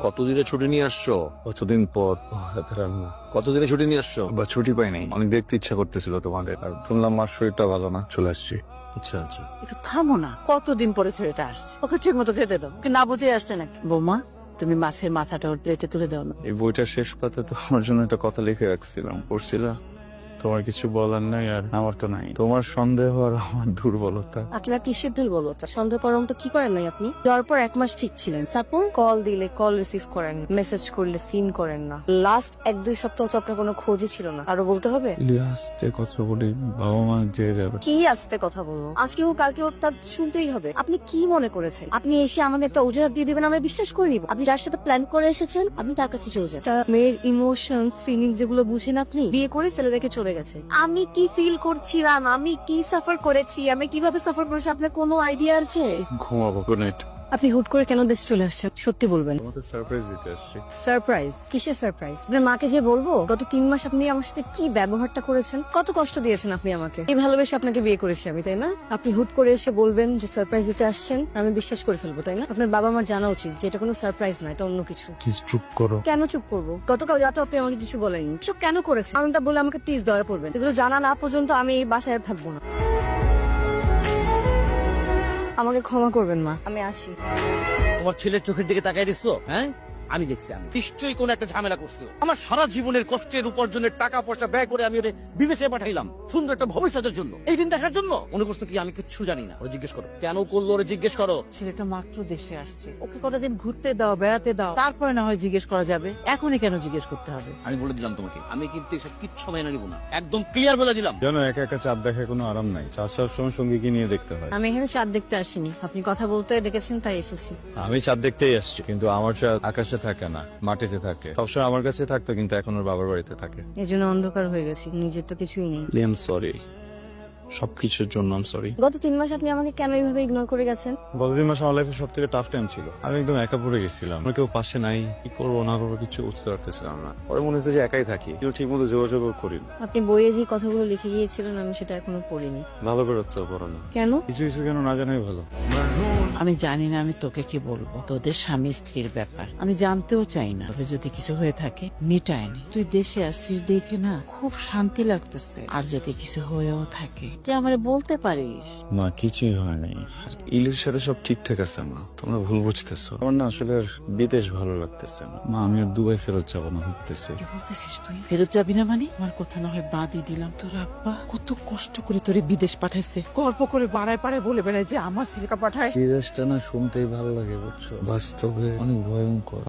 কতদিনে ছুটি নিয়ে আসছো? কতদিন পর রান্না কতদিনে ছুটি নিয়ে আসছো? বা ছুটি পাই নাই, অনেক দেখতে ইচ্ছা করতেছিল তোমাদের, আর শুনলাম মার শরীরটা ভালো না, চলে আসছি। আচ্ছা আচ্ছা। একটু থামো না, কতদিন পরে ছেলেটা আসছে, ওকে ঠিক মতো খেতে দাও। ওকে না বুঝে আসছে নাকি? বৌমা, তুমি মাছের মাথাটা ওর প্লেটে তুলে দাও না। এই বইটার শেষ পাতে তো আমার জন্য একটা কথা লিখে রাখছিলাম, পড়ছিলা? তোমার কিছু বলার নাই, আর আমার তো নাই। তোমার সন্দেহ আর আমার দুর্বলতা। আপনার কিসের দুর্বলতা? সন্দেহ করার মতো কি করেন নাই আপনি? যাওয়ার পর 1 মাস ঠিক ছিলেন, তারপর কল দিলে কল রিসিভ করেন, মেসেজ করলে সিন করেন না। লাস্ট 1-2 সপ্তাহ তো আপনার কোনো খোঁজই ছিল না। আরো বলতে হবে? আস্তে কথা বলি, বাবা মা যে যাবে। কি আসতে কথা বলবো? আজকে ও কালকে ও তার শুনতেই হবে। আপনি কি মনে করেছেন আপনি এসে আমাকে একটা অজুহাত দিয়ে দিবেন, আমি বিশ্বাস করে নিব? আপনি যার সাথে প্ল্যান করে এসেছেন আপনি তার কাছে চলে যান। তার মেয়ের ইমোশনস ফিলিংস যেগুলো বুঝেন আপনি, বিয়ে করে ছেলে দেখে চলে গেছে। আমি কি ফিল করছিলাম, আমি কি সাফার করেছি, আমি কিভাবে সাফার করেছি, আপনার কোনো আইডিয়া আছে? ঘুমাবো, গুড নাইট। আপনি হুট করে কেন দেশ চলে আসছেন? সত্যি বলবেন। তোমাকে সারপ্রাইজ দিতে আসছি। সারপ্রাইজ? কিসের সারপ্রাইজ? আপনার মাকে যে বলবো গত 3 মাস আপনি আমার সাথে কি ব্যবহারটা করেছেন, কত কষ্ট দিয়েছেন আপনি আমাকে। এই ভালোবেসে আপনাকে বিয়ে করেছি আমি, তাই না? আপনি হুট করে এসে বলবেন যে সারপ্রাইজ দিতে আসছেন, আমি বিশ্বাস করে ফেলবো, তাই না? আপনার বাবা মার জানা উচিত যে এটা কোনো সারপ্রাইজ না, এটা অন্য কিছু। প্লিজ চুপ করো। কেন চুপ করবো? গতকাল রাতে আপনি আমাকে কিছু বলেননি, সব কেন করেছেন? কারণটা বলে আমাকে প্লিজ দয়া করবেন। এগুলো জানা না পর্যন্ত আমি এই বাসায় আর থাকবো না। আমাকে ক্ষমা করবেন মা, আমি আসি। তোমার ছেলের চোখের দিকে তাকাই দিচ্ছো? হ্যাঁ, আমি দেখছি। আমি নিশ্চয়ই কোন একটা ঝামেলা করছো। আমার সারা জীবনের কষ্টের উপার্জনের টাকা পয়সা ব্যয় করে আমি ওরে বিদেশে পাঠাইলাম সুন্দর একটা ভবিষ্যতের জন্য, এই দিন দেখার জন্য। মনে করছো কি আমি কিচ্ছু জানি না? ওরে জিজ্ঞেস করো কেন করলো, ওরে জিজ্ঞেস করো। ছেলেটা মাত্র দেশে আসছে, ওকে কতদিন ঘুরতে দাও, বেড়াতে দাও, তারপরে না হয় জিজ্ঞেস করা যাবে। এখনই কেন জিজ্ঞেস করতে হবে? আমি বলে দিলাম তোমাকে, আমি কিন্তু এসব কিচ্ছু মেনে নিব না, একদম ক্লিয়ার বলে দিলাম। জানো, একা একা চাঁদ দেখায় কোনো আরাম নাই, চাঁদ সবসময় সঙ্গীকে নিয়ে দেখতে হয়। আমি এখানে চাঁদ দেখতে আসিনি, আপনি কথা বলতে ডেকেছেন তাই এসেছি। আমি চাঁদ দেখতেই আসছি, কিন্তু আমার চাঁদ আকাশে থাকে না, মাটিতে থাকে। সবসময় আমার কাছে থাকতো, কিন্তু এখন ওর বাবার বাড়িতে থাকে। এই জন্য অন্ধকার হয়ে গেছি, নিজের তো কিছুই নেই। লিয়াম সরি, সবকিছুর জন্য আমি সরি। গত 3 মাস আপনি আমাকে কেন এইভাবে ইগনোর করে গেছেন? গতদিন মাস আমার লাইফে সব থেকে টাফ টাইম ছিল। আমি একদম একা পড়ে গেছিলাম, আমার কেউ পাশে নাই, কি করবো না করবো কিছু বুঝতে পারতেছিলাম না। পরে মনে হচ্ছে যে একাই থাকি, কেউ ঠিক মতো যোগাযোগ করি না। আপনি বইয়ে যে কথাগুলো লিখে গিয়েছিলেন আমি সেটা এখনো পড়িনি। ভালো করে হচ্ছে পড়ানো, কেন? কিছু কিছু কেন না জানাই ভালো। আমি জানি না আমি তোকে কি বলবো, তোদের স্বামী স্ত্রীর ব্যাপার আমি জানতেও চাই না। তবে যদি কিছু হয়ে থাকে মিটায় নি। তুই দেশে আসছিস দেখে না খুব শান্তি লাগতেছে। আর যদি কিছু হয়েও থাকে তুই আমারে বলতে পারিস। মা, কিছুই হয় নাই, আর ইলির সাথে সব ঠিকঠাক আছে। মা, তোমরা ভুল বুঝতেছো, আমার না আসলে আর বিদেশ ভালো লাগতেছে না। মা, আমি আর দুবাই ফেরত যাবো না ভাবতেছি। কি বলতেছিস তুই? ফেরত যাবি না মানে? আমার কথা না হয় বাদই দিলাম, তোর আব্বা কত কষ্ট করে তোরে বিদেশ পাঠাইছে, গল্প করে বাড়ায় পাড়ায় বলে বেড়ায় যে আমার ছেলেকে পাঠায়। বিদেশটা না শুনতেই ভালো লাগে, বুঝছো, বাস্তবে অনেক ভয়ঙ্কর।